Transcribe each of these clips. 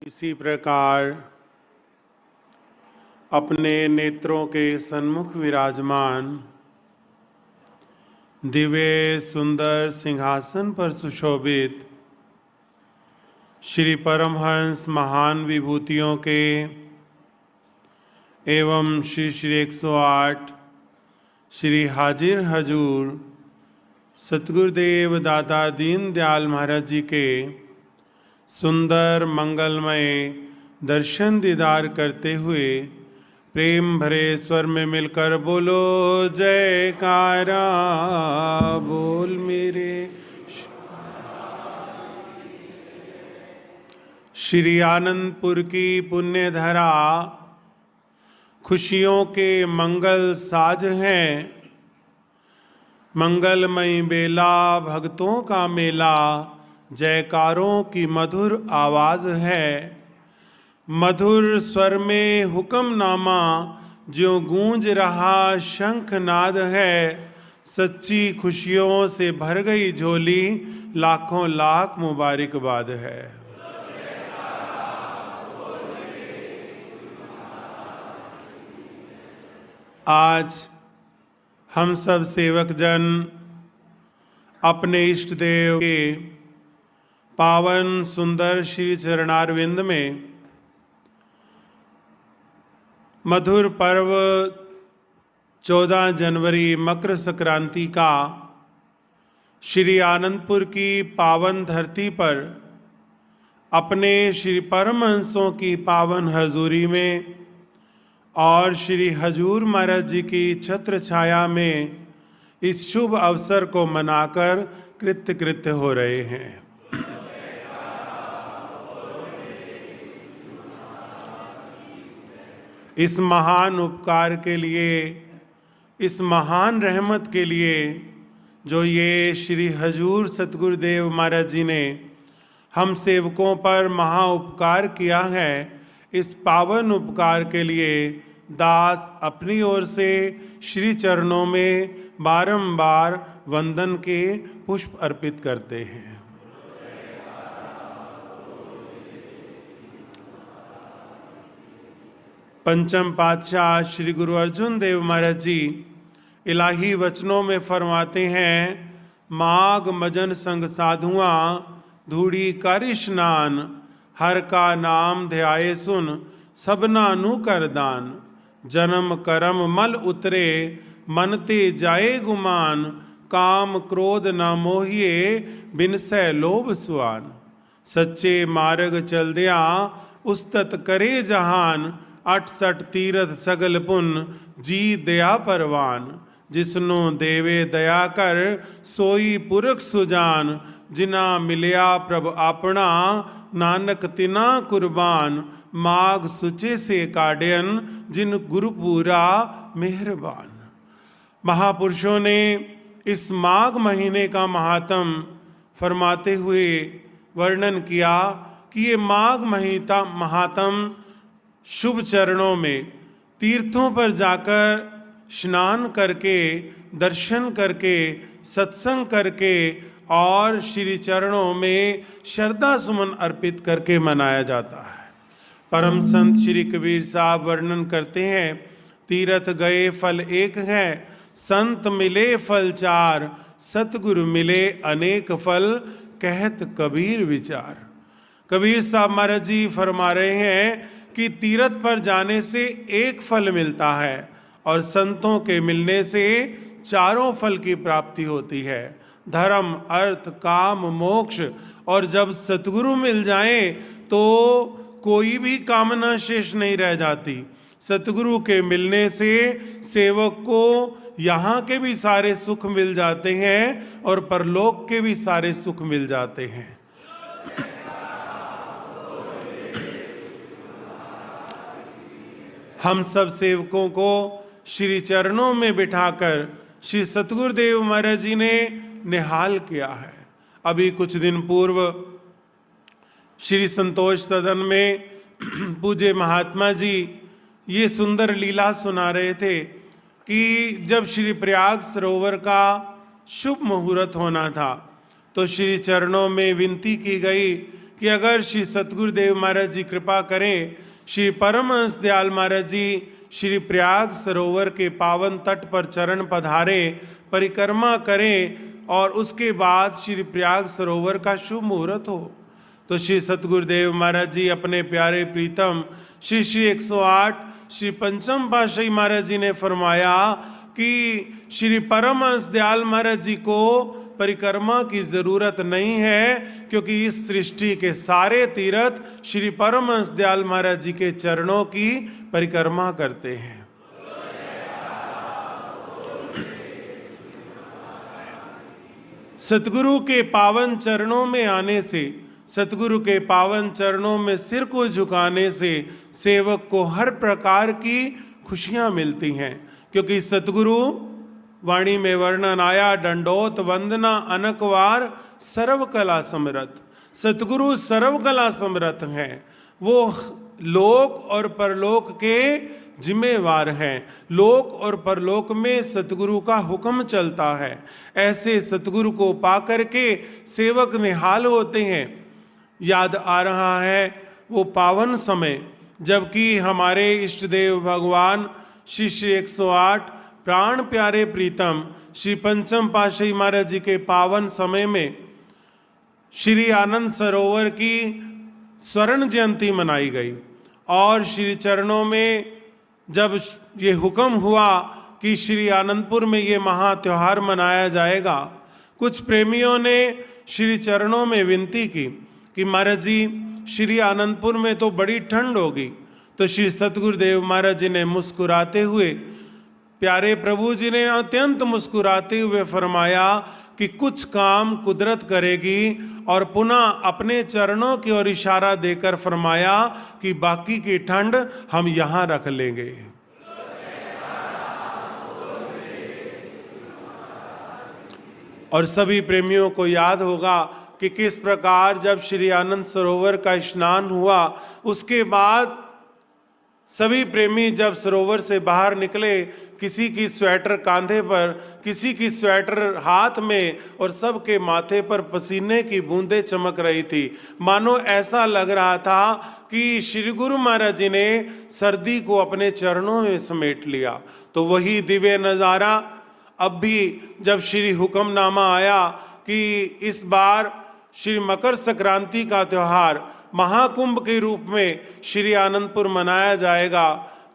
इसी प्रकार अपने नेत्रों के सन्मुख विराजमान दिव्य सुंदर सिंहासन पर सुशोभित श्री परमहंस महान विभूतियों के एवं श्री श्री 108 श्री हाजिर हजूर सतगुरुदेव दादा दीन दयाल महाराज जी के सुंदर मंगलमय दर्शन दीदार करते हुए प्रेम भरे स्वर में मिलकर बोलो जयकारा। बोल मेरे श्री आनंदपुर की पुण्य धरा खुशियों के मंगल साज हैं। मंगलमय बेला भक्तों का मेला जयकारों की मधुर आवाज है। मधुर स्वर में हुक्मनामा जो गूंज रहा शंखनाद है। सच्ची खुशियों से भर गई झोली लाखों लाख मुबारकबाद है। आज हम सब सेवक जन अपने इष्ट देव के पावन सुंदर श्री चरणारविंद में मधुर पर्व 14 जनवरी मकर संक्रांति का श्री आनंदपुर की पावन धरती पर अपने श्री परमहंसों की पावन हजूरी में और श्री हजूर महाराज जी की छत्र छाया में इस शुभ अवसर को मनाकर कृत्य कृत्य हो रहे हैं। इस महान उपकार के लिए, इस महान रहमत के लिए जो ये श्री हजूर सतगुरुदेव महाराज जी ने हम सेवकों पर महा उपकार किया है, इस पावन उपकार के लिए दास अपनी ओर से श्री चरणों में बारंबार वंदन के पुष्प अर्पित करते हैं। पंचम पातशाह श्री गुरु अर्जुन देव महाराज जी इलाही वचनों में फरमाते हैं, माघ मजन संग साधुआं धूड़ी कर स्नान, हर का नाम ध्याये सुन सबना नु कर दान। जन्म करम मल उतरे मन ते जाए गुमान, काम क्रोध न मोहिए बिन सै लोभ सुआन। सच्चे मार्ग चल दिया उस्तत करे जहान, 68 तीरथ सगल पुन जी दया परवान। जिसनु देवे दया कर सोई पुरख सुजान, जिना मिलिया प्रभ अपना नानक तिना कुर्बान। माघ सुचे से काड्यन जिन गुरुपूरा मेहरबान। महापुरुषों ने इस माघ महीने का महात्म फरमाते हुए वर्णन किया कि ये माघ महीना महात्म शुभ चरणों में तीर्थों पर जाकर स्नान करके, दर्शन करके, सत्संग करके और श्री चरणों में श्रद्धा सुमन अर्पित करके मनाया जाता है। परम संत श्री कबीर साहब वर्णन करते हैं, तीर्थ गए फल एक है, संत मिले फल चार, सतगुरु मिले अनेक फल, कहत कबीर विचार। कबीर साहब महाराज जी फरमा रहे हैं कि तीर्थ पर जाने से एक फल मिलता है और संतों के मिलने से चारों फल की प्राप्ति होती है, धर्म अर्थ काम मोक्ष। और जब सतगुरु मिल जाए तो कोई भी कामना शेष नहीं रह जाती। सतगुरु के मिलने से सेवक को यहाँ के भी सारे सुख मिल जाते हैं और परलोक के भी सारे सुख मिल जाते हैं। हम सब सेवकों को श्री चरणों में बिठाकर श्री सतगुरुदेव महाराज जी ने निहाल किया है। अभी कुछ दिन पूर्व श्री संतोष सदन में पूज्य महात्मा जी ये सुंदर लीला सुना रहे थे कि जब श्री प्रयाग सरोवर का शुभ मुहूर्त होना था तो श्री चरणों में विनती की गई कि अगर श्री सतगुरुदेव महाराज जी कृपा करें, श्री परमहंस दयाल महाराज जी श्री प्रयाग सरोवर के पावन तट पर चरण पधारे, परिक्रमा करें और उसके बाद श्री प्रयाग सरोवर का शुभ मुहूर्त हो, तो श्री सतगुरुदेव महाराज जी अपने प्यारे प्रीतम श्री श्री 108 श्री पंचम पातशाही महाराज जी ने फरमाया कि श्री परमहंस दयाल महाराज जी को परिक्रमा की जरूरत नहीं है, क्योंकि इस सृष्टि के सारे तीर्थ श्री परमहंस दयाल महाराज जी के चरणों की परिक्रमा करते हैं। सतगुरु के पावन चरणों में आने से, सतगुरु के पावन चरणों में सिर को झुकाने से सेवक को हर प्रकार की खुशियां मिलती हैं, क्योंकि सतगुरु वाणी में वर्णन आया, दंडोत वंदना अनकवार सर्वकला समरथ। सतगुरु सर्वकला समरथ हैं, वो लोक और परलोक के जिम्मेवार हैं। लोक और परलोक में सतगुरु का हुक्म चलता है। ऐसे सतगुरु को पाकर के सेवक निहाल होते हैं। याद आ रहा है वो पावन समय जबकि हमारे इष्ट देव भगवान श्री श्री 108 प्राण प्यारे प्रीतम श्री पंचम पातशाही महाराज जी के पावन समय में श्री आनंद सरोवर की स्वर्ण जयंती मनाई गई और श्री चरणों में जब ये हुक्म हुआ कि श्री आनंदपुर में ये महा त्योहार मनाया जाएगा, कुछ प्रेमियों ने श्री चरणों में विनती की कि महाराज जी श्री आनंदपुर में तो बड़ी ठंड होगी, तो श्री सतगुरुदेव महाराज जी ने मुस्कुराते हुए, प्यारे प्रभु जी ने अत्यंत मुस्कुराते हुए फरमाया कि कुछ काम कुदरत करेगी, और पुनः अपने चरणों की ओर इशारा देकर फरमाया कि बाकी की ठंड हम यहां रख लेंगे। और सभी प्रेमियों को याद होगा कि किस प्रकार जब श्री आनंद सरोवर का स्नान हुआ, उसके बाद सभी प्रेमी जब सरोवर से बाहर निकले, किसी की स्वेटर कांधे पर, किसी की स्वेटर हाथ में, और सबके माथे पर पसीने की बूंदें चमक रही थी। मानो ऐसा लग रहा था कि श्री गुरु महाराज जी ने सर्दी को अपने चरणों में समेट लिया। तो वही दिव्य नज़ारा अब भी जब श्री हुक्मनामा आया कि इस बार श्री मकर संक्रांति का त्योहार महाकुंभ के रूप में श्री आनंदपुर मनाया जाएगा,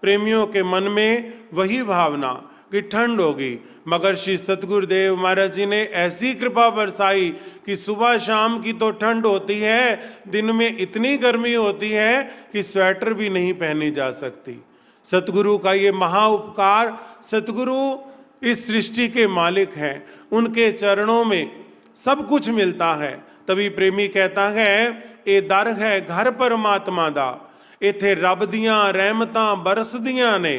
प्रेमियों के मन में वही भावना कि ठंड होगी, मगर श्री सतगुरुदेव महाराज जी ने ऐसी कृपा बरसाई कि सुबह शाम की तो ठंड होती है, दिन में इतनी गर्मी होती है कि स्वेटर भी नहीं पहनी जा सकती। सतगुरु का ये महा उपकार, सतगुरु इस सृष्टि के मालिक हैं, उनके चरणों में सब कुछ मिलता है। तभी प्रेमी कहता है, ए दर है घर परमात्मा दा, इथे रब दियां रहमतां बरसदियां ने,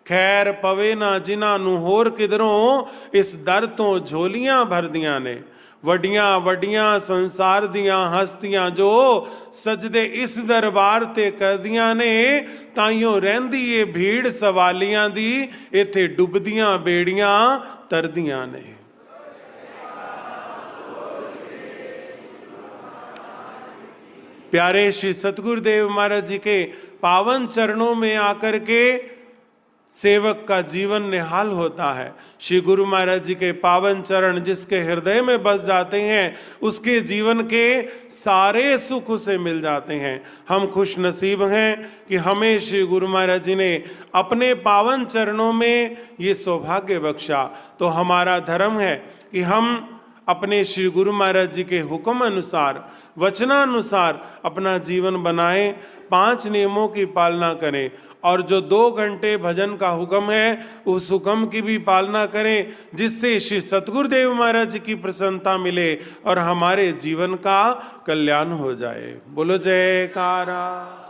खैर पवे ना जिन्हां नूं होर किधरों, इस दर तो झोलियां भरदियां ने। वड्डियां वड्डियां संसार दियां हस्तियां जो सजदे इस दरबार ते करदियां ने, ताइयों रहिंदी ए भीड़ सवालियां दी, इथे डुबदियां बेड़ियां तरदियां ने। प्यारे श्री सतगुरुदेव महाराज जी के पावन चरणों में आकर के सेवक का जीवन निहाल होता है। श्री गुरु महाराज जी के पावन चरण जिसके हृदय में बस जाते हैं, उसके जीवन के सारे सुख उसे मिल जाते हैं। हम खुश नसीब हैं कि हमें श्री गुरु महाराज जी ने अपने पावन चरणों में ये सौभाग्य बख्शा। तो हमारा धर्म है कि हम अपने श्री गुरु महाराज जी के हुक्म अनुसार, वचनानुसार अपना जीवन बनाएं, 5 नियमों की पालना करें, और जो 2 घंटे भजन का हुक्म है उस हुक्म की भी पालना करें, जिससे श्री सतगुरुदेव महाराज जी की प्रसन्नता मिले और हमारे जीवन का कल्याण हो जाए। बोलो जयकारा।